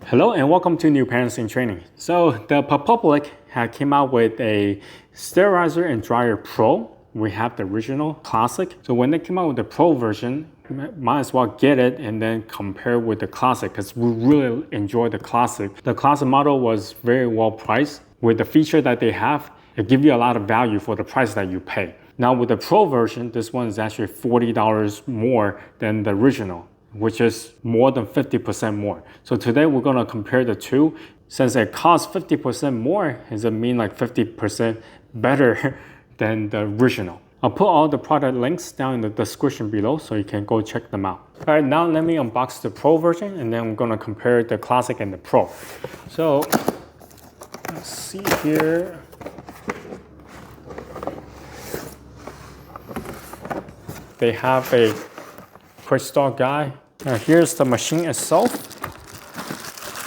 Hello and welcome to New Parents in Training. So the Papalic had came out with a sterilizer and dryer pro. We have the original classic. So when they came out with the pro version, might as well get it and then compare with the classic because we really enjoy the classic. The classic model was very well priced. With the feature that they have, it gives you a lot of value for the price that you pay. Now with the pro version, this one is actually $40 more than the original, which is more than 50% more. So today we're gonna compare the two. Since it costs 50% more, does it mean like 50% better than the original? I'll put all the product links down in the description below so you can go check them out. All right, now let me unbox the Pro version and then I'm gonna compare the Classic and the Pro. So, let's see here. They have a quick start guide. Now here's the machine itself.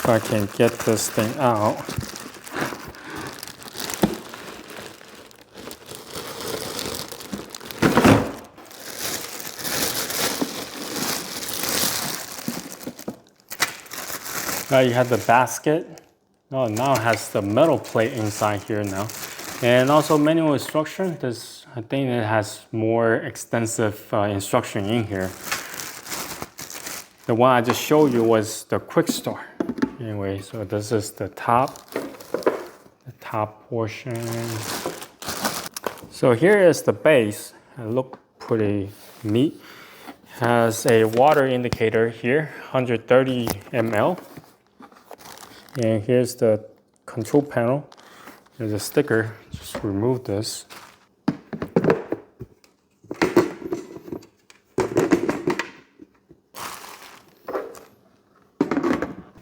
If I can get this thing out. Now you have the basket. Oh, now it has the metal plate inside here now. And also manual instruction. I think it has more extensive instruction in here. The one I just showed you was the quick start. Anyway, so this is the top portion. So here is the base. It looks pretty neat. Has a water indicator here, 130 ml. And here's the control panel. There's a sticker. Just remove this.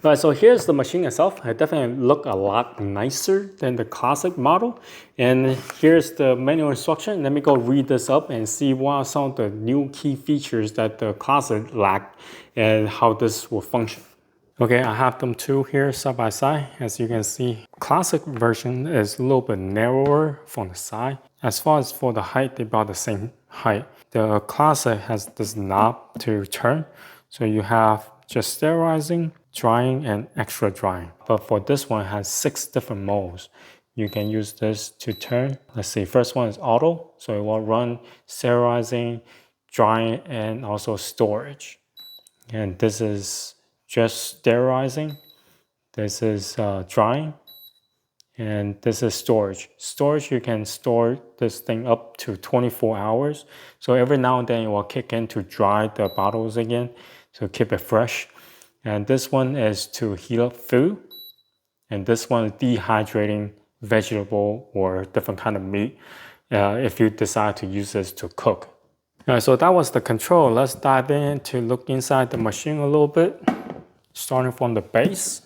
All right, so here's the machine itself. It definitely looks a lot nicer than the classic model. And here's the manual instruction. Let me go read this up and see what are some of the new key features that the classic lacked and how this will function. Okay, I have them two here side by side. As you can see, classic version is a little bit narrower from the side. As far as for the height, they're about the same height. The classic has this knob to turn. So you have just sterilizing, drying, and extra drying. But for this one, it has 6 different modes. You can use this to turn. Let's see, first one is auto. So it will run sterilizing, drying, and also storage. And this is just sterilizing. This is drying. And this is storage. Storage, you can store this thing up to 24 hours. So every now and then it will kick in to dry the bottles again, to keep it fresh. And this one is to heat up food. And this one is dehydrating vegetable or different kind of meat if you decide to use this to cook. All right, so that was the control. Let's dive in to look inside the machine a little bit, starting from the base.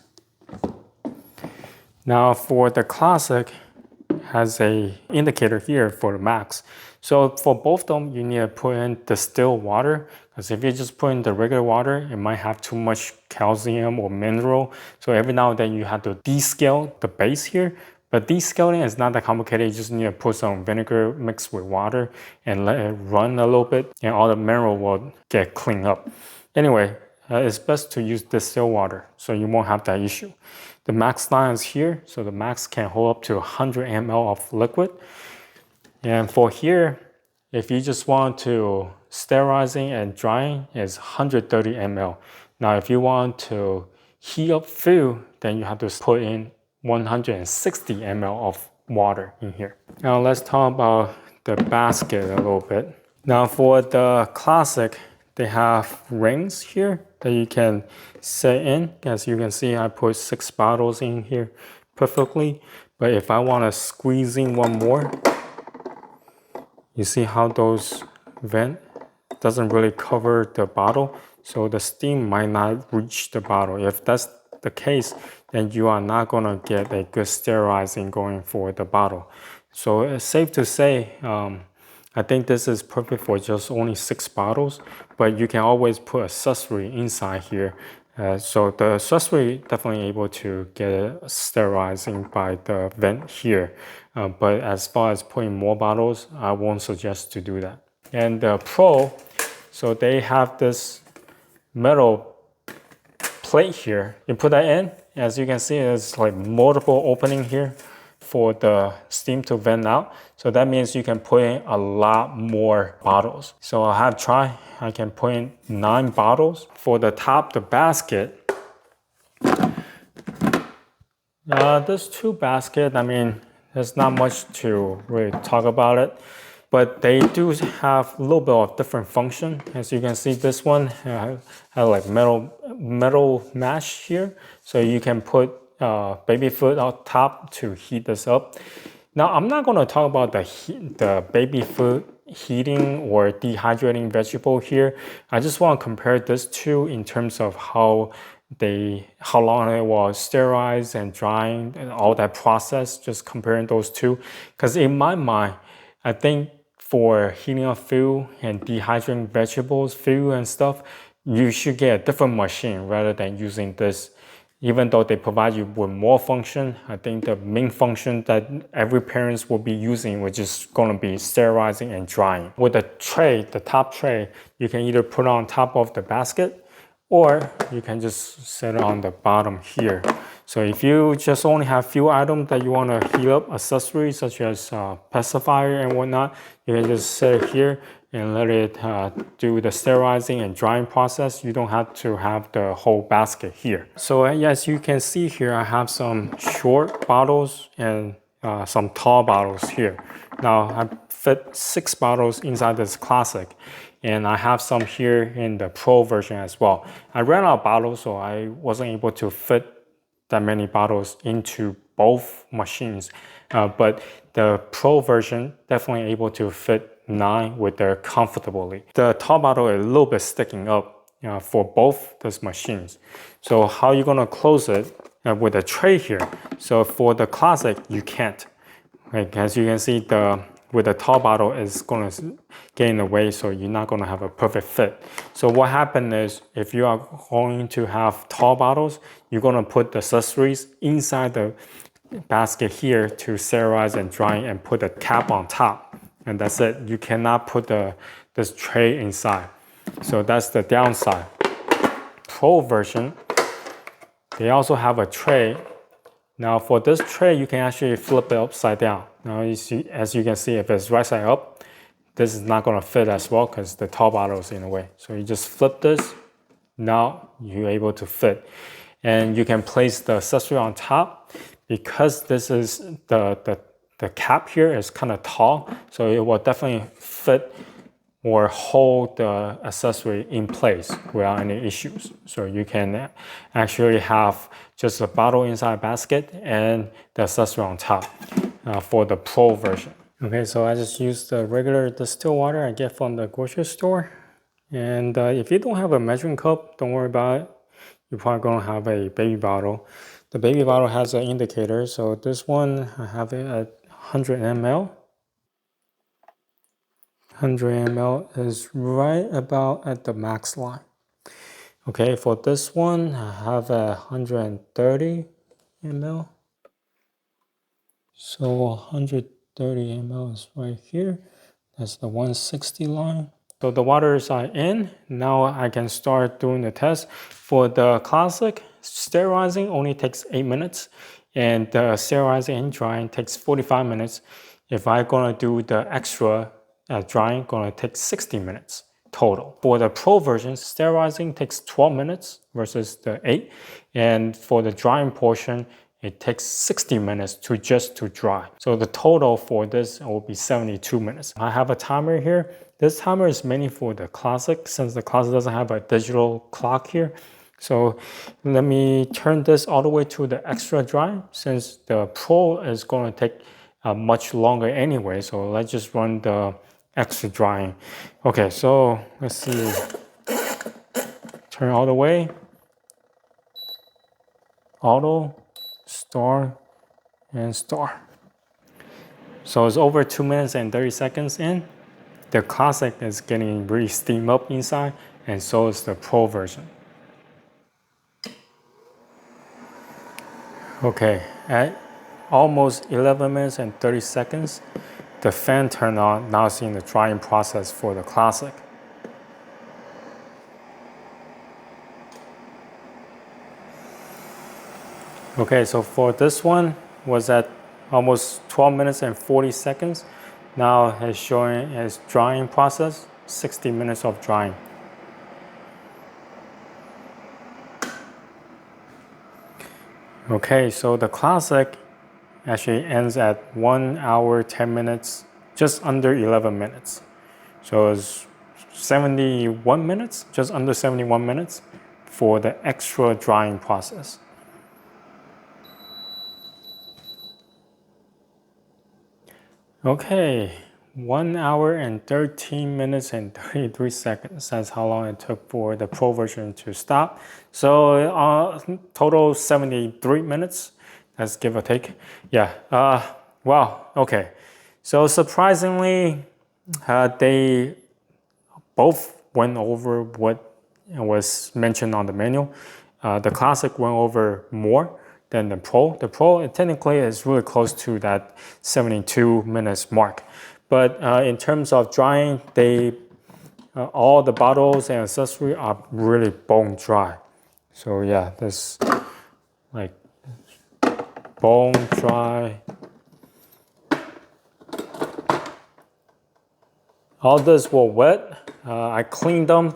Now for the classic, has a indicator here for the max. So for both of them, you need to put in distilled water, because if you just put in the regular water, it might have too much calcium or mineral. So every now and then you have to descale the base here. But descaling is not that complicated. You just need to put some vinegar mixed with water and let it run a little bit, and all the mineral will get cleaned up. Anyway, it's best to use distilled water so you won't have that issue. The max line is here, so the max can hold up to 100 ml of liquid. And for here, if you just want to sterilizing and drying, is 130 ml. Now, if you want to heat up food, then you have to put in 160 ml of water in here. Now let's talk about the basket a little bit. Now for the classic, they have rings here that you can set in. As you can see, I put 6 bottles in here perfectly. But if I want to squeeze in one more, you see how those vent doesn't really cover the bottle, so the steam might not reach the bottle. If that's the case, then you are not gonna get a good sterilizing going for the bottle. So it's safe to say, I think this is perfect for just only 6 bottles, but you can always put accessory inside here. So the accessory definitely able to get it sterilizing by the vent here. But as far as putting more bottles, I won't suggest to do that. And the Pro, so they have this metal plate here. You put that in as you can see, there's like multiple opening here for the steam to vent out. So that means you can put in a lot more bottles. So I have tried, I can put in 9 bottles. For the top, the basket, there's 2 baskets. I mean, there's not much to really talk about it, but they do have a little bit of different function. As you can see, this one has like metal mesh here, so you can put baby food on top to heat this up. Now, I'm not going to talk about the baby food heating or dehydrating vegetable here. I just want to compare this two in terms of how long it was sterilized and drying and all that process, just comparing those two. Because in my mind, I think for heating up food and dehydrating vegetables, food and stuff, you should get a different machine rather than using this. Even though they provide you with more function, I think the main function that every parents will be using, which is going to be sterilizing and drying. With the tray, the top tray, you can either put on top of the basket, or you can just set it on the bottom here. So if you just only have few items that you want to heat up, accessories such as pacifier and whatnot, you can just set it here and let it do the sterilizing and drying process. You don't have to have the whole basket here. So as you can see here, I have some short bottles and some tall bottles here. Now I fit 6 bottles inside this classic, and I have some here in the Pro version as well. I ran out of bottles, so I wasn't able to fit that many bottles into both machines. But the Pro version definitely able to fit 9 with there comfortably. The tall bottle is a little bit sticking up for both those machines. So how you gonna close it with a tray here? So for the classic, you can't. Like, as you can see, with the tall bottle is gonna get in the way, so you're not gonna have a perfect fit. So what happened is, if you are going to have tall bottles, you're gonna put the accessories inside the basket here to sterilize and dry and put a cap on top. And that's it. You cannot put this tray inside. So that's the downside. Pro version, they also have a tray. Now for this tray, you can actually flip it upside down. Now as you can see, if it's right side up, this is not gonna fit as well because the tall bottle is in the way. So you just flip this, now you're able to fit. And you can place the accessory on top. Because this is the cap here is kind of tall, so it will definitely fit or hold the accessory in place without any issues. So you can actually have just a bottle inside a basket and the accessory on top for the Pro version. Okay, so I just used the regular distilled water I get from the grocery store. And if you don't have a measuring cup, don't worry about it. You're probably gonna have a baby bottle. The baby bottle has an indicator, so this one, I have it at 100 ml. 100 ml is right about at the max line. Okay, for this one, I have a 130 ml. So 130 ml is right here. That's the 160 line. So the waters are in. Now I can start doing the test. For the classic, sterilizing only takes 8 minutes, and the sterilizing and drying takes 45 minutes. If I'm gonna do the extra drying, gonna take 60 minutes total. For the Pro version, sterilizing takes 12 minutes versus the 8, and for the drying portion, it takes 60 minutes to dry. So the total for this will be 72 minutes. I have a timer here. This timer is mainly for the classic, since the classic doesn't have a digital clock here. So let me turn this all the way to the extra dry, since the Pro is going to take much longer anyway. So let's just run the extra drying. Okay, so let's see. Turn all the way. Auto, star, and star. So it's over 2 minutes and 30 seconds in. The classic is getting really steamed up inside, and so is the Pro version. Okay, at almost 11 minutes and 30 seconds, the fan turned on. Now seeing the drying process for the classic. Okay, so for this one was at almost 12 minutes and 40 seconds. Now it's showing its drying process, 60 minutes of drying. Okay, so the classic actually ends at 1 hour 10 minutes, just under 11 minutes. So it's 71 minutes, just under 71 minutes for the extra drying process. Okay, 1 hour and 13 minutes and 33 seconds. That's how long it took for the Pro version to stop. So total 73 minutes. Let's give or take. Yeah, wow, okay. So surprisingly, they both went over what was mentioned on the manual. The Classic went over more than the Pro. The Pro technically is really close to that 72 minutes mark. But in terms of drying, all the bottles and accessories are really bone dry. So yeah, this like bone dry. All this were wet. I cleaned them.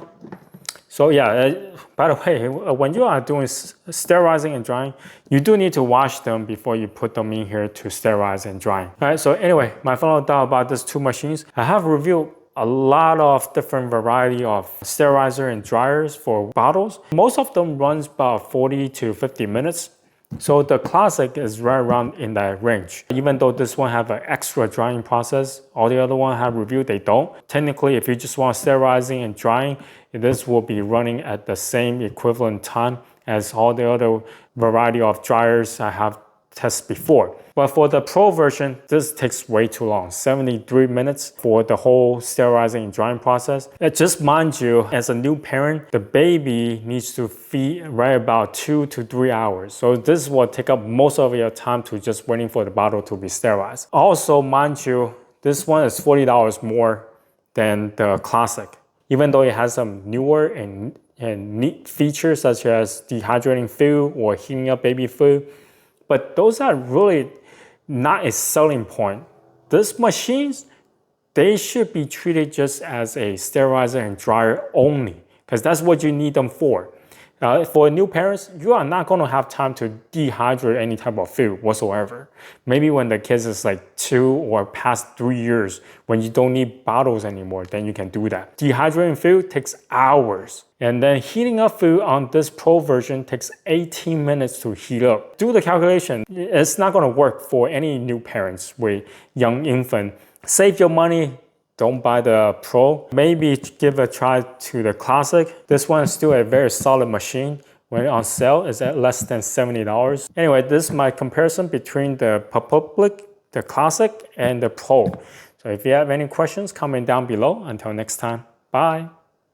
So yeah, by the way, when you are doing sterilizing and drying, you do need to wash them before you put them in here to sterilize and dry. All right, so anyway, my final thought about these two machines. I have reviewed a lot of different variety of sterilizer and dryers for bottles. Most of them runs about 40 to 50 minutes. So the Classic is right around in that range. Even though this one have an extra drying process, all the other one have reviewed, they don't. Technically, if you just want sterilizing and drying, this will be running at the same equivalent time as all the other variety of dryers I have tested before. But for the Pro version, this takes way too long, 73 minutes for the whole sterilizing and drying process. Just mind you, as a new parent, the baby needs to feed right about 2 to 3 hours. So this will take up most of your time to just waiting for the bottle to be sterilized. Also, mind you, this one is $40 more than the Classic. Even though it has some newer and neat features such as dehydrating food or heating up baby food, but those are really not a selling point. These machines, they should be treated just as a sterilizer and dryer only, because that's what you need them for. For new parents, you are not going to have time to dehydrate any type of food whatsoever. Maybe when the kids is like 2 or past 3 years, when you don't need bottles anymore, then you can do that. Dehydrating food takes hours. And then heating up food on this Pro version takes 18 minutes to heat up. Do the calculation. It's not going to work for any new parents with young infant. Save your money. Don't buy the Pro. Maybe give a try to the Classic. This one is still a very solid machine. When on sale, it's at less than $70. Anyway, this is my comparison between the Papalic, the Classic, and the Pro. So if you have any questions, comment down below. Until next time, bye.